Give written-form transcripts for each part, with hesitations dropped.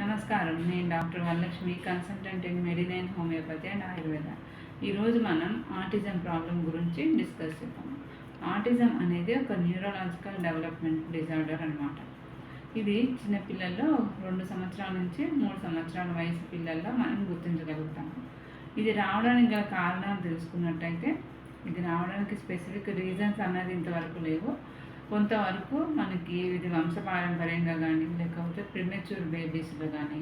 నమస్కారం. నేను doctor Varalakshmi, consultant in Medinine homeopathy and Ayurveda. ఈరోజు మనం ఆటిజం ప్రాబ్లం గురించి డిస్కస్ చేద్దాం. ఆటిజం అనేది ఒక న్యూరలాజికల్ డెవలప్మెంట్ డిజార్డర్ అనమాట. ఇది చిన్నపిల్లల్లో 2 సంవత్సరాల నుంచి 3 సంవత్సరాల వయసు పిల్లల్లో మనం గుర్తించగలుగుతాము. ఇది రావడానికి గల కారణాలు తెలుసుకున్నట్టయితే, ఇది రావడానికి స్పెసిఫిక్ రీజన్స్ అన్నది ఇంతవరకు లేవు. కొంతవరకు మనకి ఇది వంశపారంపర్యంగా కానీ, లేకపోతే ప్రిమెచ్యూర్ బేబీస్లో కానీ,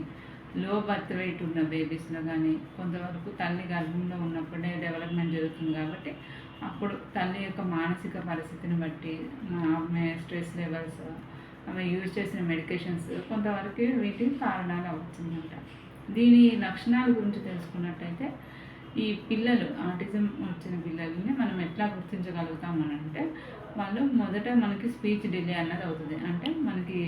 లో బర్త్ వెయిట్ ఉన్న బేబీస్లో కానీ, కొంతవరకు తల్లి గర్భంలో ఉన్నప్పుడే డెవలప్మెంట్ జరుగుతుంది కాబట్టి అప్పుడు తల్లి యొక్క మానసిక పరిస్థితిని బట్టి, ఆమె స్ట్రెస్ లెవెల్స్, ఆమె యూజ్ చేసిన మెడికేషన్స్ కొంతవరకు వీటికి కారణాలు అవుతుందంట. దీని లక్షణాల గురించి తెలుసుకున్నట్టయితే, ఈ పిల్లలు ఆటిజం వచ్చిన పిల్లల్ని మనం ఎట్లా గుర్తించగలుగుతామనంటే, వాళ్ళు మొదట మనకి స్పీచ్ డిలే అన్నది అవుతుంది. అంటే మనకి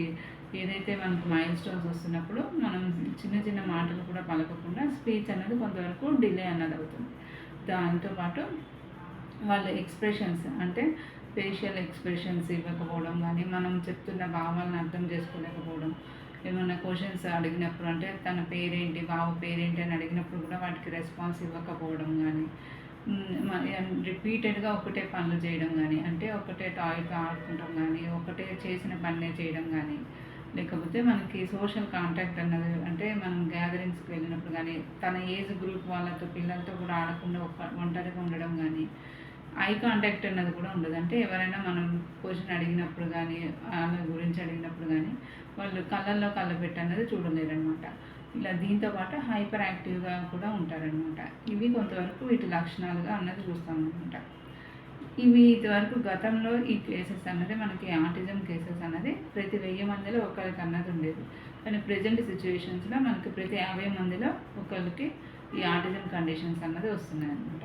ఏదైతే మనకి మైల్ స్టోన్స్ వస్తున్నప్పుడు మనం చిన్న చిన్న మాటలు కూడా పలకకుండా స్పీచ్ అన్నది కొంతవరకు డిలే అన్నది అవుతుంది. దాంతోపాటు వాళ్ళ ఎక్స్ప్రెషన్స్, అంటే ఫేషియల్ ఎక్స్ప్రెషన్స్ ఇవ్వకపోవడం కానీ, మనం చెప్తున్న భావాలను అర్థం చేసుకోలేకపోవడం, ఏమైనా క్వశ్చన్స్ అడిగినప్పుడు, అంటే తన పేరేంటి, బాబు పేరేంటి అని అడిగినప్పుడు కూడా వాటికి రెస్పాన్స్ ఇవ్వకపోవడం కానీ, రిపీటెడ్గా ఒకటే పనులు చేయడం కానీ, అంటే ఒకటే టాయ్తో ఆడుకుంటాం కానీ, ఒకటే చేసిన పనే చేయడం కానీ, లేకపోతే మనకి సోషల్ కాంటాక్ట్ అన్నది, అంటే మనం గ్యాదరింగ్స్కి వెళ్ళినప్పుడు కానీ, తన ఏజ్ గ్రూప్ వాళ్ళతో పిల్లలతో కూడా ఆడకుండా ఒంటరిగా ఉండడం కానీ, ఐ కాంటాక్ట్ అన్నది కూడా ఉండదు. అంటే ఎవరైనా మనం క్వశ్చన్ అడిగినప్పుడు కానీ, వాళ్ళ గురించి అడిగినప్పుడు కానీ వాళ్ళు కళ్ళల్లో కళ్ళు పెట్టి అన్నది చూడలేరనమాట. ఇలా దీంతో పాటు హైపర్ యాక్టివ్గా కూడా ఉంటారనమాట. ఇవి కొంతవరకు వీటి లక్షణాలుగా అన్నది చూస్తామన్నమాట. ఇవి ఇదివరకు గతంలో ఈ కేసెస్ అన్నది, మనకి ఆటిజం కేసెస్ అన్నది ప్రతి 1000 మందిలో ఒకరికి అన్నది ఉండేది. కానీ ప్రజెంట్ సిచ్యువేషన్స్లో మనకి ప్రతి 50 మందిలో ఒకరికి ఈ ఆటిజం కండిషన్స్ అన్నది వస్తున్నాయి అనమాట.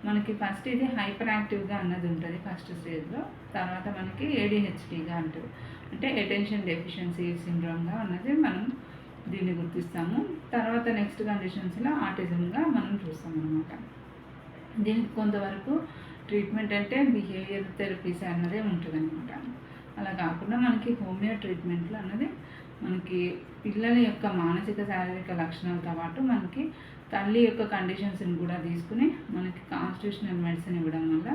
మనకి ఫస్ట్ ఇది హైపర్ యాక్టివ్గా అన్నది ఉంటుంది ఫస్ట్ స్టేజ్లో. తర్వాత మనకి ADHDగా అంటారు, అంటే అటెన్షన్ డెఫిషియన్సీ సిండ్రోమ్గా అన్నది మనం దీన్ని గుర్తిస్తాము. తర్వాత నెక్స్ట్ కండిషన్స్లో ఆటిజంగా మనం చూస్తాం అనమాట. దీనికి కొంతవరకు ట్రీట్మెంట్ అంటే బిహేవియర్ థెరపీస్ అన్నదే ఉంటుంది అనమాట. అలా కాకుండా మనకి హోమియో ట్రీట్మెంట్లు అన్నది మనకి పిల్లల యొక్క మానసిక శారీరక లక్షణాలతో పాటు మనకి తల్లి యొక్క కండిషన్స్ని కూడా తీసుకుని మనకి కాన్స్టిట్యూషనల్ మెడిసిన్ ఇవ్వడం వల్ల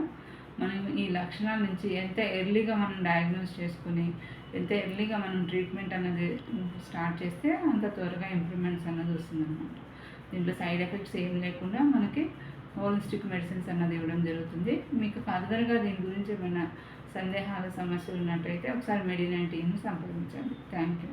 మనం ఈ లక్షణాల నుంచి ఎంత ఎర్లీగా మనం డయాగ్నోస్ చేసుకుని, ఎంత ఎర్లీగా మనం ట్రీట్మెంట్ అనేది స్టార్ట్ చేస్తే అంత త్వరగా ఇంప్రూవ్మెంట్స్ అన్నది వస్తుందన్నమాట. దీంట్లో సైడ్ ఎఫెక్ట్స్ ఏం లేకుండా మనకి హోలిస్టిక్ మెడిసిన్స్ అన్నది ఇవ్వడం జరుగుతుంది. మీకు ఫర్దర్గా దీని గురించి ఏమైనా సందేహాలు, సమస్యలు ఉన్నట్టయితే ఒకసారి మెడినైన్ టీమ్ని సంప్రదించండి. Thank you.